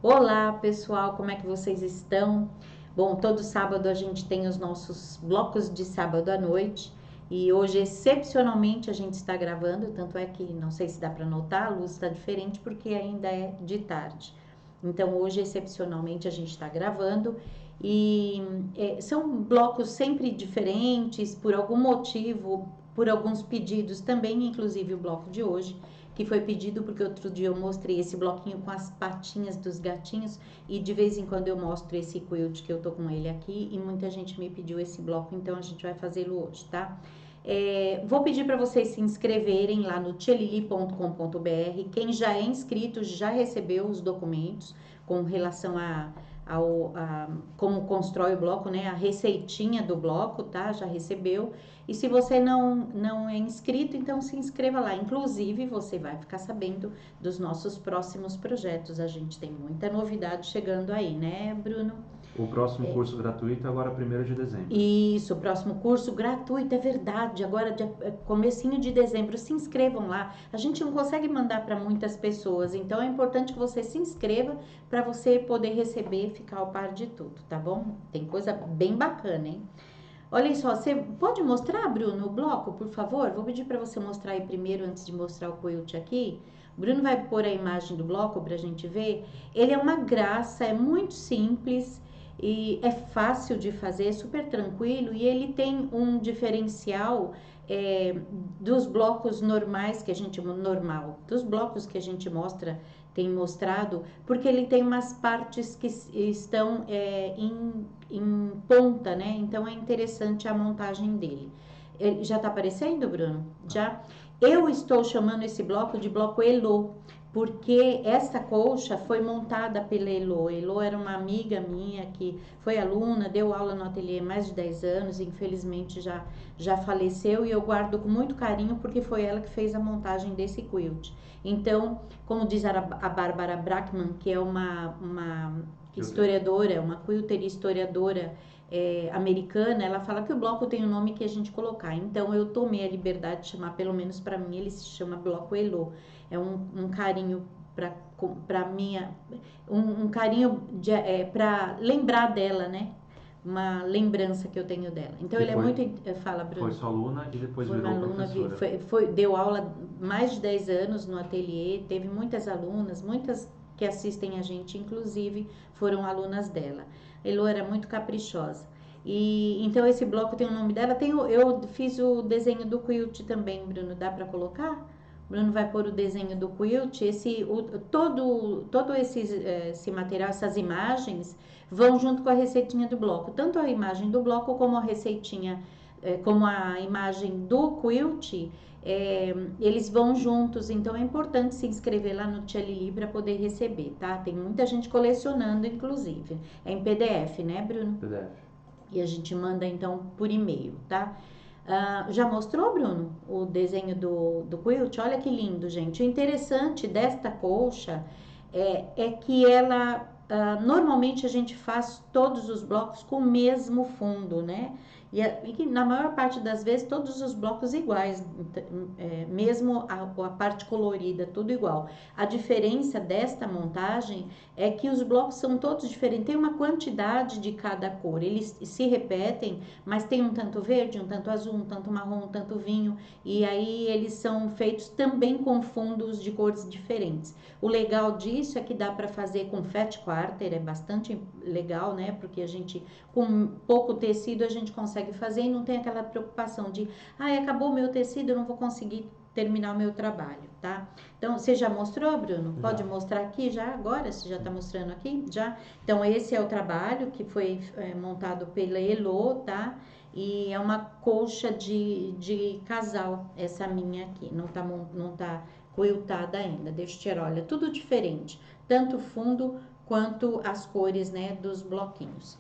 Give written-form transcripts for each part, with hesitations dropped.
Olá, pessoal, como é que vocês estão? Bom, todo sábado a gente tem os nossos blocos de sábado à noite e hoje, excepcionalmente, a gente está gravando, tanto é que não sei se dá para notar, a luz está diferente porque ainda é de tarde. Então, hoje, excepcionalmente, a gente está gravando e são blocos sempre diferentes, por algum motivo, por alguns pedidos também, inclusive o bloco de hoje que foi pedido porque outro dia eu mostrei esse bloquinho com as patinhas dos gatinhos e de vez em quando eu mostro esse quilt que eu tô com ele aqui e muita gente me pediu esse bloco, então a gente vai fazê-lo hoje, tá? Vou pedir para vocês se inscreverem lá no tialili.com.br. Quem já é inscrito já recebeu os documentos com relação a como constrói o bloco, né? A receitinha do bloco, tá? Já recebeu. E se você não é inscrito, então se inscreva lá. Inclusive, você vai ficar sabendo dos nossos próximos projetos. A gente tem muita novidade chegando aí, né, Bruno? O próximo curso gratuito é agora 1º de dezembro. Isso, o próximo curso gratuito, é verdade. Agora, comecinho de dezembro, se inscrevam lá. A gente não consegue mandar para muitas pessoas, então é importante que você se inscreva para você poder receber e ficar ao par de tudo, tá bom? Tem coisa bem bacana, hein? Olha só, você pode mostrar, Bruno, o bloco, por favor? Vou pedir para você mostrar aí primeiro, antes de mostrar o quilt aqui. O Bruno vai pôr a imagem do bloco para a gente ver. Ele é uma graça, é muito simples e é fácil de fazer, é super tranquilo e ele tem um diferencial dos blocos normais que a gente dos blocos que a gente tem mostrado, porque ele tem umas partes que estão em ponta, né? Então é interessante a montagem dele. Ele já tá aparecendo, Bruno? Já? Eu estou chamando esse bloco de bloco Elo, porque essa colcha foi montada pela Elo. Elo era uma amiga minha que foi aluna, deu aula no ateliê há mais de 10 anos, e infelizmente já faleceu, e eu guardo com muito carinho porque foi ela que fez a montagem desse quilt. Então, como diz a Bárbara Brackman, que é uma historiadora, uma quilter historiadora americana, ela fala que o bloco tem o nome que a gente colocar. Então eu tomei a liberdade de chamar, pelo menos para mim, ele se chama bloco Elo. É um carinho para minha, um carinho para lembrar dela, né? Uma lembrança que eu tenho dela. Então que ele é muito. Fala, Bruno. Foi sua aluna e depois Foi uma virou aluna professora. deu aula mais de 10 anos no ateliê, teve muitas alunas, muitas que assistem a gente, inclusive, foram alunas dela. Elo era muito caprichosa. E então esse bloco tem o nome dela. Eu fiz o desenho do quilt também, Bruno. Dá para colocar? Bruno vai pôr o desenho do quilt. Todo esse material, essas imagens, vão junto com a receitinha do bloco. Tanto a imagem do bloco como a receitinha, como a imagem do quilt, eles vão juntos, então é importante se inscrever lá no Tia Lili para poder receber, tá? Tem muita gente colecionando, inclusive. É em PDF, né, Bruno? PDF. E a gente manda então por e-mail, tá? Já mostrou, Bruno, o desenho do quilt? Olha que lindo, gente. O interessante desta colcha é que ela normalmente a gente faz todos os blocos com o mesmo fundo, né? E que na maior parte das vezes todos os blocos iguais, mesmo a parte colorida, tudo igual. A diferença desta montagem é que os blocos são todos diferentes, tem uma quantidade de cada cor, eles se repetem, mas tem um tanto verde, um tanto azul, um tanto marrom, um tanto vinho, e aí eles são feitos também com fundos de cores diferentes. O legal disso é que dá para fazer com fat quarter, é bastante legal, né? Porque a gente, com pouco tecido, a gente consegue fazer e não tem aquela preocupação de, acabou o meu tecido, eu não vou conseguir terminar o meu trabalho, tá? Então, você já mostrou, Bruno? Pode mostrar aqui já agora? Você já está mostrando aqui? Já? Então, esse é o trabalho que foi montado pela Elo, tá? E é uma colcha de casal, essa minha aqui. Não tá quiltada ainda. Deixa eu tirar, olha, tudo diferente. Tanto o fundo quanto as cores, né, dos bloquinhos.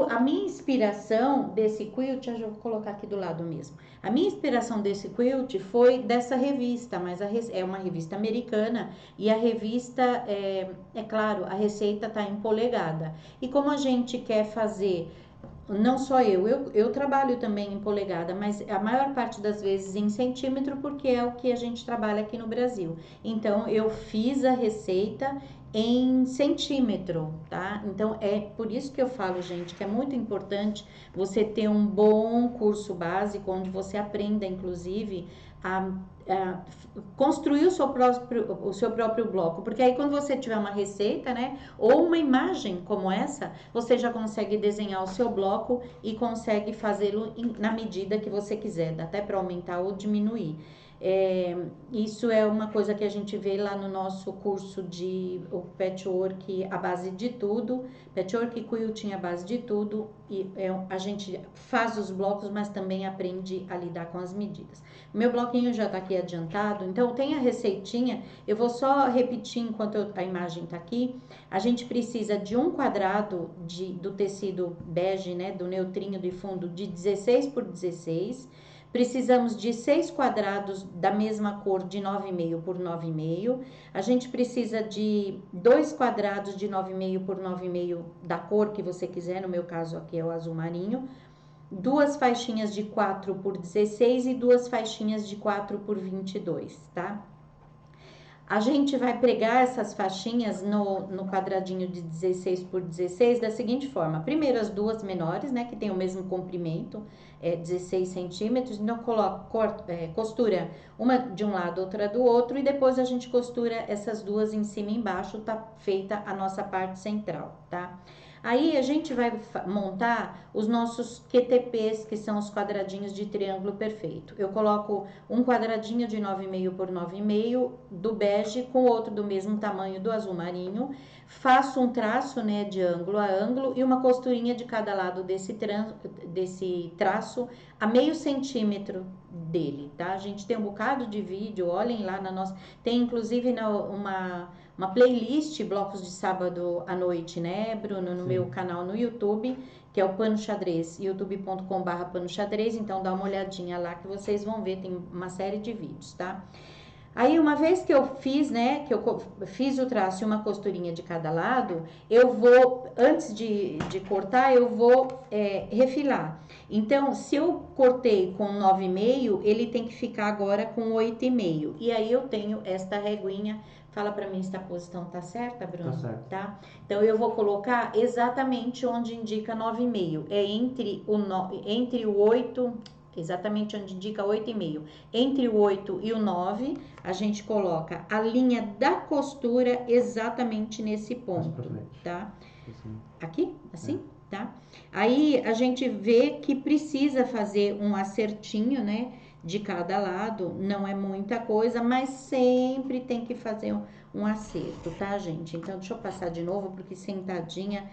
A minha inspiração desse quilt, eu vou colocar aqui do lado mesmo. A minha inspiração desse quilt foi dessa revista, mas é uma revista americana e a revista, claro, a receita tá em polegada. E como a gente quer fazer, não só eu trabalho também em polegada, mas a maior parte das vezes em centímetro, porque é o que a gente trabalha aqui no Brasil. Então, eu fiz a receita em centímetro, tá? Então, é por isso que eu falo, gente, que é muito importante você ter um bom curso básico, onde você aprenda, inclusive, a construir o seu próprio bloco, porque aí quando você tiver uma receita, né, ou uma imagem como essa, você já consegue desenhar o seu bloco e consegue fazê-lo na medida que você quiser, dá até para aumentar ou diminuir. Isso é uma coisa que a gente vê lá no nosso curso de o patchwork, a base de tudo, patchwork e quilting a base de tudo, e a gente faz os blocos, mas também aprende a lidar com as medidas. Meu bloquinho já tá aqui adiantado, então tem a receitinha, eu vou só repetir enquanto a imagem tá aqui. A gente precisa de um quadrado do tecido bege, né, do neutrinho de fundo de 16 por 16. Precisamos de 6 quadrados da mesma cor de 9,5 por 9,5. A gente precisa de 2 quadrados de 9,5 por 9,5 da cor que você quiser, no meu caso aqui é o azul marinho. 2 faixinhas de 4 por 16 e 2 faixinhas de 4 por 22, tá? A gente vai pregar essas faixinhas no quadradinho de 16 por 16 da seguinte forma. Primeiro as duas menores, né, que tem o mesmo comprimento, 16 centímetros. Então, costura uma de um lado, outra do outro. E depois a gente costura essas duas em cima e embaixo, tá feita a nossa parte central, tá? Aí a gente vai montar os nossos QTPs, que são os quadradinhos de triângulo perfeito. Eu coloco um quadradinho de 9,5 por 9,5 do bege com outro do mesmo tamanho do azul marinho. Faço um traço, né, de ângulo a ângulo e uma costurinha de cada lado desse traço a meio centímetro dele, tá? A gente tem um bocado de vídeo, olhem lá na nossa... Tem inclusive uma playlist, blocos de sábado à noite, né, Bruno, no meu canal no YouTube, que é o Pano Xadrez, youtube.com/pano xadrez, então dá uma olhadinha lá que vocês vão ver, tem uma série de vídeos, tá? Aí, uma vez que eu fiz, né, que eu fiz o traço e uma costurinha de cada lado, eu vou, antes de cortar, eu vou refilar. Então, se eu cortei com 9,5, ele tem que ficar agora com 8,5. E aí, eu tenho esta reguinha. Fala pra mim se a posição tá certa, Bruno? Tá certo. Tá? Então, eu vou colocar exatamente onde indica 9,5. É entre o 8... Exatamente onde indica 8,5. Entre o 8 e o 9, a gente coloca a linha da costura exatamente nesse ponto, tá? Assim. Aqui, assim, tá? Aí a gente vê que precisa fazer um acertinho, né, de cada lado. Não é muita coisa, mas sempre tem que fazer um acerto, tá, gente? Então, deixa eu passar de novo, porque sentadinha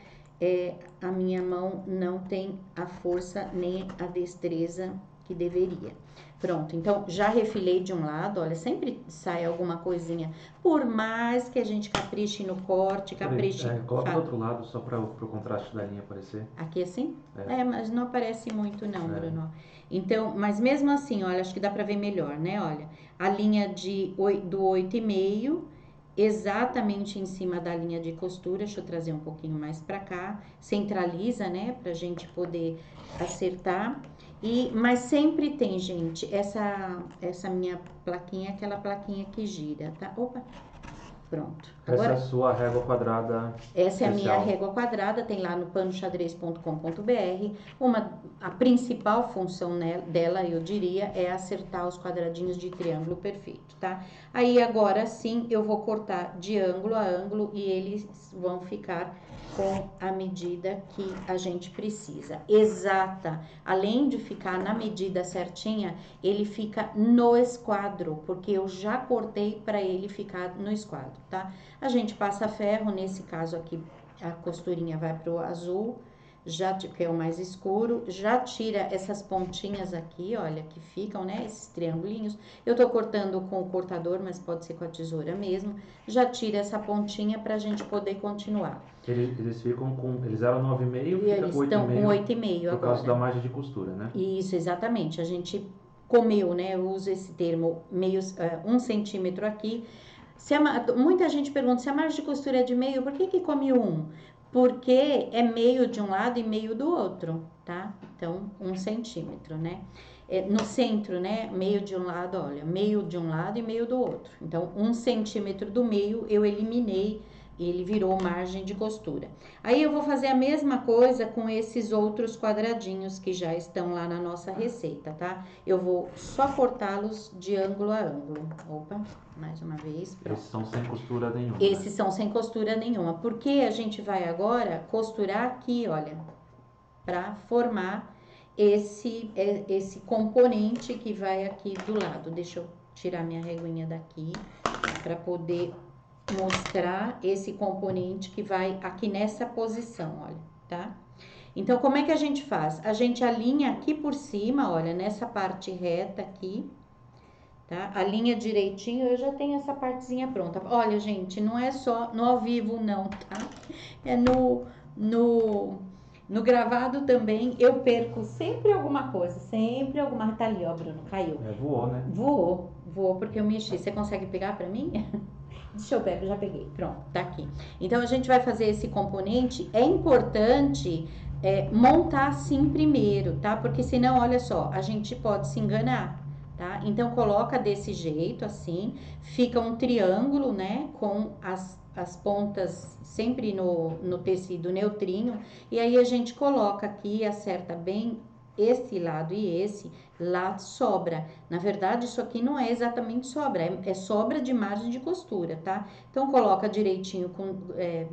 a minha mão não tem a força nem a destreza que deveria. Pronto, então já refilei de um lado, olha, sempre sai alguma coisinha. Por mais que a gente capriche no corte, capriche... Coloca do outro lado, só para o contraste da linha aparecer. Aqui assim? Mas não aparece muito não, Bruno. Então, mas mesmo assim, olha, acho que dá para ver melhor, né? Olha, a linha do 8,5, exatamente em cima da linha de costura. Deixa eu trazer um pouquinho mais para cá. Centraliza, né? Pra gente poder acertar. Mas sempre tem, gente, essa minha plaquinha, aquela plaquinha que gira, tá? Opa, pronto. Agora, essa é a sua régua quadrada Essa é a minha especial. régua quadrada, tem lá no panoxadrez.com.br. A principal função dela, eu diria, é acertar os quadradinhos de triângulo perfeito, tá? Aí agora sim eu vou cortar de ângulo a ângulo e eles vão ficar com a medida que a gente precisa. Exata. Além de ficar na medida certinha, ele fica no esquadro, porque eu já cortei para ele ficar no esquadro, tá? A gente passa ferro, nesse caso aqui a costurinha vai pro azul, que é o mais escuro, já tira essas pontinhas aqui, olha, que ficam, né, esses triangulinhos. Eu tô cortando com o cortador, mas pode ser com a tesoura mesmo. Já tira essa pontinha pra gente poder continuar. Eles ficam com, eles eram 9,5 e eles estão com 8,5 agora. Por causa da margem de costura, né? Isso, exatamente. A gente comeu, né, eu uso esse termo, 1 centímetro aqui. Muita gente pergunta se a margem de costura é de meio, por que come 1? Porque é meio de um lado e meio do outro, tá? Então, 1 centímetro, né? No centro, né? Meio de um lado, olha, meio de um lado e meio do outro. Então, 1 centímetro do meio eu eliminei ele virou margem de costura. Aí eu vou fazer a mesma coisa com esses outros quadradinhos que já estão lá na nossa receita, tá? Eu vou só cortá-los de ângulo a ângulo. Opa, mais uma vez. Esses são sem costura nenhuma. Esses são sem costura nenhuma, porque a gente vai agora costurar aqui, olha, para formar esse componente que vai aqui do lado. Deixa eu tirar minha reguinha daqui para poder mostrar esse componente que vai aqui nessa posição, olha, tá? Então, como é que a gente faz? A gente alinha aqui por cima, olha, nessa parte reta aqui, tá? Alinha direitinho, eu já tenho essa partezinha pronta. Olha, gente, não é só no ao vivo não, tá? É no gravado também, eu perco sempre alguma coisa, sempre alguma... Tá ali, ó, Bruno, caiu. Voou, né? Voou porque eu mexi. Você consegue pegar pra mim? Deixa eu pegar, já peguei. Pronto, tá aqui. Então, a gente vai fazer esse componente. É importante montar assim primeiro, tá? Porque senão, olha só, a gente pode se enganar, tá? Então, coloca desse jeito, assim. Fica um triângulo, né? Com as pontas sempre no tecido neutrinho. E aí, a gente coloca aqui, acerta bem esse lado e esse, lá sobra. Na verdade, isso aqui não é exatamente sobra, é sobra de margem de costura, tá? Então, coloca direitinho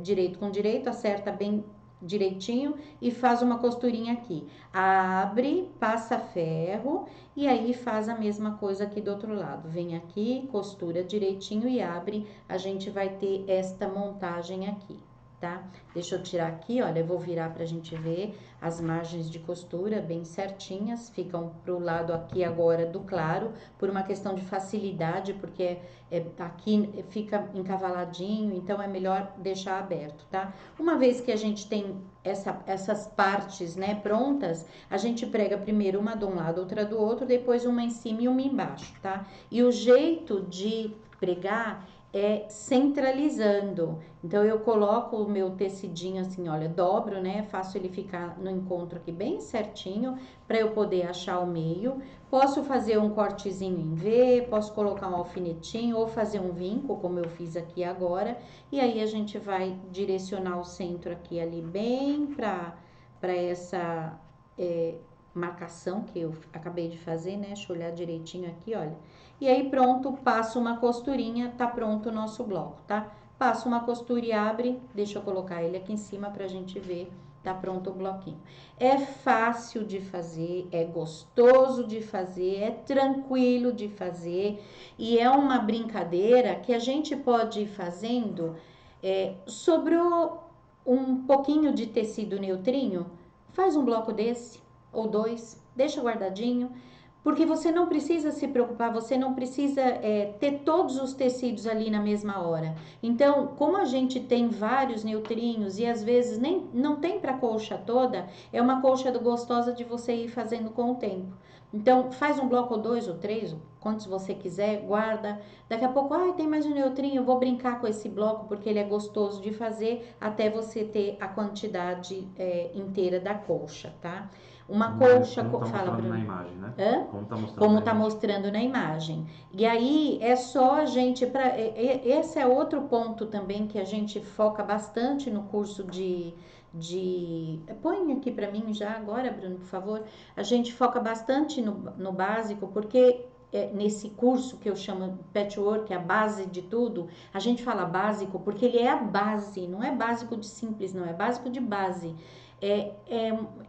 direito com direito, acerta bem direitinho e faz uma costurinha aqui. Abre, passa ferro e aí faz a mesma coisa aqui do outro lado. Vem aqui, costura direitinho e abre, a gente vai ter esta montagem aqui, tá? Deixa eu tirar aqui, olha, eu vou virar pra gente ver as margens de costura bem certinhas, ficam pro lado aqui agora do claro, por uma questão de facilidade, porque aqui fica encavaladinho, então é melhor deixar aberto, tá? Uma vez que a gente tem essas partes, né, prontas, a gente prega primeiro uma de um lado, outra do outro, depois uma em cima e uma embaixo, tá? E o jeito de pregar é centralizando. Então, eu coloco o meu tecidinho assim, olha, dobro, né? Faço ele ficar no encontro aqui bem certinho, para eu poder achar o meio. Posso fazer um cortezinho em V, posso colocar um alfinetinho, ou fazer um vinco, como eu fiz aqui agora. E aí, a gente vai direcionar o centro aqui, ali, bem para essa marcação que eu acabei de fazer, né? Deixa eu olhar direitinho aqui, olha. E aí, pronto, passo uma costurinha, tá pronto o nosso bloco, tá? Passo uma costura e abre, deixa eu colocar ele aqui em cima pra gente ver, tá pronto o bloquinho. É fácil de fazer, é gostoso de fazer, é tranquilo de fazer e é uma brincadeira que a gente pode ir fazendo. Sobrou um pouquinho de tecido neutrinho, faz um bloco desse ou dois, deixa guardadinho. Porque você não precisa se preocupar, você não precisa ter todos os tecidos ali na mesma hora. Então, como a gente tem vários neutrinhos e às vezes nem não tem para a colcha toda, é uma colcha gostosa de você ir fazendo com o tempo. Então, faz um bloco ou dois ou três, quantos você quiser, guarda. Daqui a pouco, tem mais um neutrinho, eu vou brincar com esse bloco porque ele é gostoso de fazer até você ter a quantidade inteira da colcha, tá? Uma colcha... Como tá fala, mostrando Bruno. na imagem, né? Hã? Como tá mostrando na imagem. E aí, é só a gente... esse é outro ponto também que a gente foca bastante no curso de põe aqui pra mim já agora, Bruno, por favor. A gente foca bastante no básico, porque nesse curso que eu chamo Patchwork, a base de tudo, a gente fala básico porque ele é a base, não é básico de simples, não, é básico de base. É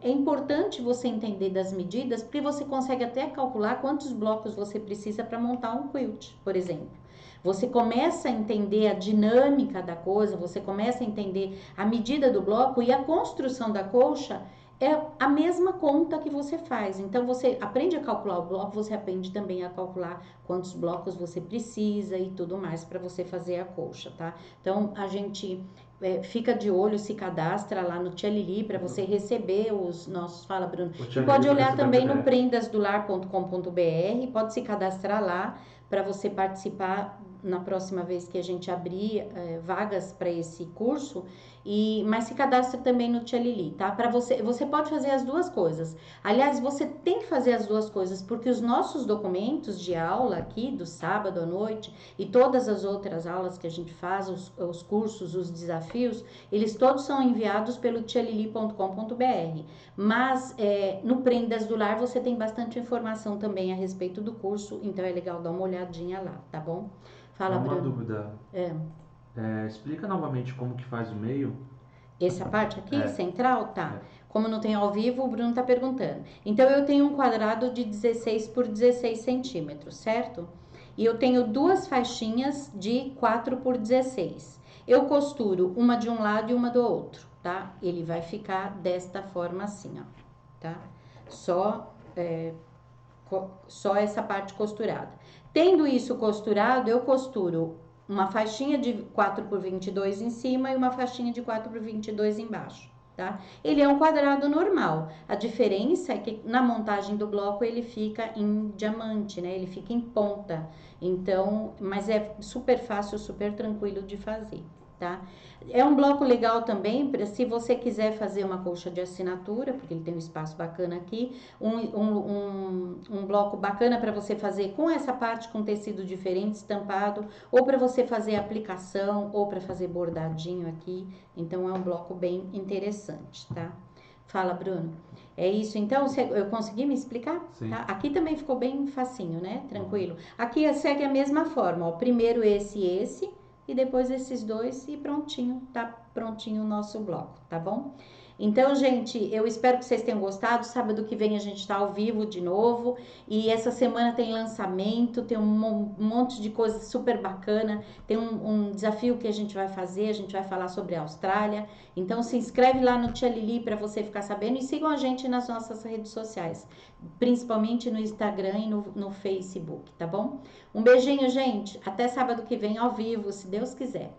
importante você entender das medidas, porque você consegue até calcular quantos blocos você precisa para montar um quilt, por exemplo. Você começa a entender a dinâmica da coisa, você começa a entender a medida do bloco e a construção da colcha é a mesma conta que você faz. Então, você aprende a calcular o bloco, você aprende também a calcular quantos blocos você precisa e tudo mais para você fazer a colcha, tá? Então, a gente fica de olho, se cadastra lá no Tia Lili para você receber os nossos... Fala, Bruno. E pode olhar também no prendasdolar.com.br, pode se cadastrar lá para você participar na próxima vez que a gente abrir vagas para esse curso, mas se cadastre também no Tia Lili, tá? Para você pode fazer as duas coisas. Aliás, você tem que fazer as duas coisas, porque os nossos documentos de aula aqui, do sábado à noite, e todas as outras aulas que a gente faz, os cursos, os desafios, eles todos são enviados pelo tialili.com.br. Mas no Prendas do Lar você tem bastante informação também a respeito do curso, então é legal dar uma olhadinha lá, tá bom? Fala, Uma Bruno. dúvida. Explica novamente como que faz o meio. Essa parte aqui, É. central, tá. Como não tem ao vivo, o Bruno tá perguntando. Então, eu tenho um quadrado de 16 por 16 centímetros, certo? E eu tenho duas faixinhas de 4 por 16. Eu costuro uma de um lado e uma do outro, tá? Ele vai ficar desta forma assim, ó, tá? Só essa parte costurada. Tendo isso costurado, eu costuro uma faixinha de 4 por 22 em cima e uma faixinha de 4 por 22 embaixo, tá? Ele é um quadrado normal. A diferença é que na montagem do bloco ele fica em diamante, né? Ele fica em ponta. Então, mas é super fácil, super tranquilo de fazer, tá? É um bloco legal também, se você quiser fazer uma colcha de assinatura, porque ele tem um espaço bacana aqui, um bloco bacana para você fazer com essa parte com tecido diferente, estampado, ou para você fazer aplicação, ou para fazer bordadinho aqui. Então, é um bloco bem interessante, tá? Fala, Bruno. É isso, então, eu consegui me explicar? Sim. Tá? Aqui também ficou bem facinho, né? Tranquilo. Aqui segue a mesma forma, ó. Primeiro esse e esse, e depois esses dois e prontinho, tá prontinho o nosso bloco, tá bom? Então, gente, eu espero que vocês tenham gostado. Sábado que vem a gente tá ao vivo de novo. E essa semana tem lançamento, tem um monte de coisa super bacana. Tem um desafio que a gente vai fazer, a gente vai falar sobre a Austrália. Então, se inscreve lá no Tia Lili para você ficar sabendo. E sigam a gente nas nossas redes sociais, principalmente no Instagram e no Facebook, tá bom? Um beijinho, gente. Até sábado que vem ao vivo, se Deus quiser.